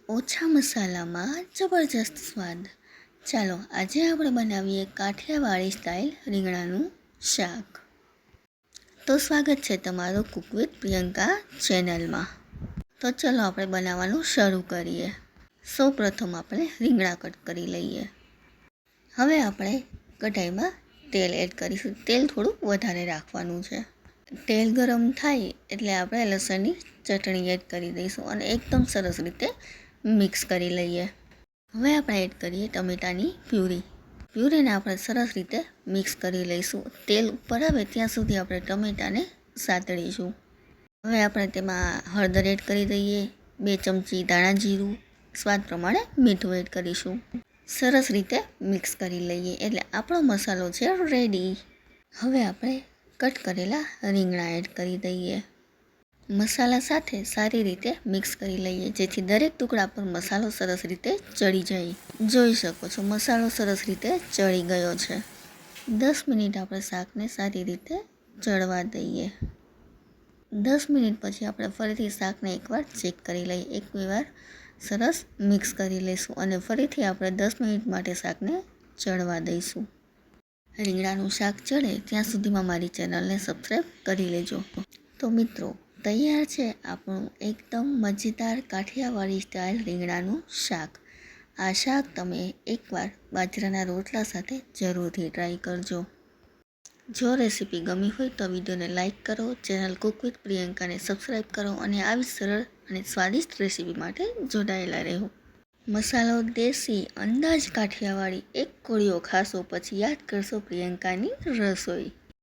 ઓછા મસાલામાં જબરજસ્ત સ્વાદ. ચાલો આજે આપણે બનાવીએ કાઠિયાવાડી સ્ટાઇલ રીંગણાનું શાક. તો સ્વાગત છે તમારું કુક વિથ પ્રિયંકા ચેનલમાં. તો ચલો આપણે બનાવવાનું શરૂ કરીએ. સૌપ્રથમ આપણે રીંગણા કટ કરી લઈએ. હવે આપણે કઢાઈમાં તેલ એડ કરીશું. તેલ થોડું વધારે રાખવાનું છે. તેલ ગરમ થાય એટલે આપણે લસણની ચટણી એડ કરી દઈશું અને એકદમ સરસ રીતે મિક્સ કરી લઈએ. હવે આપણે એડ કરીએ ટમેટાની પ્યુરીને આપણે સરસ રીતે મિક્સ કરી લઈશું. તેલ ઉપર આવે ત્યાં સુધી આપણે ટમેટાને સાતળીશું. હવે આપણે તેમાં હળદર એડ કરી દઈએ, 2 ચમચી ધાણા જીરું, સ્વાદ પ્રમાણે મીઠું એડ કરીશું. સરસ રીતે મિક્સ કરી લઈએ એટલે આપણો મસાલો છે રેડી. હવે આપણે કટ કરેલા રીંગણા એડ કરી દઈએ. મસાલા સાથે સારી રીતે મિક્સ કરી લઈએ જેથી દરેક ટુકડા પર મસાલો સરસ રીતે ચડી જાય. જોઈ શકો છો મસાલો સરસ રીતે ચડી ગયો છે. 10 મિનિટ આપણે શાકને સારી રીતે ચડવા દઈએ. 10 મિનિટ પછી આપણે ફરીથી શાકને એકવાર ચેક કરી લઈએ. એકવાર સરસ મિક્સ કરી લઈશું અને ફરીથી આપણે 10 મિનિટ માટે શાકને ચડવા દઈશું. રીંગણાનું શાક ચડે ત્યાં સુધીમાં મારી ચેનલને સબસ્ક્રાઈબ કરી લેજો. તો મિત્રો તૈયાર છે આપણું એકદમ મજેદાર કાઠિયાવાડી સ્ટાઇલ રીંગણાનું શાક. આ શાક તમે એકવાર બાજરાના રોટલા સાથે જરૂરથી ટ્રાય કરજો. જો રેસીપી ગમી હોય તો વિડીયોને લાઇક કરો, ચેનલ કુક વિથ પ્રિયંકાને સબસ્ક્રાઈબ કરો અને આવી સરળ અને સ્વાદિષ્ટ રેસીપી માટે જોડાયેલા રહો. મસાલો દેશી, અંદાજ કાઠિયાવાડી, એક કોળિયો ખાશો પછી યાદ કરશો પ્રિયંકાની રસોઈ.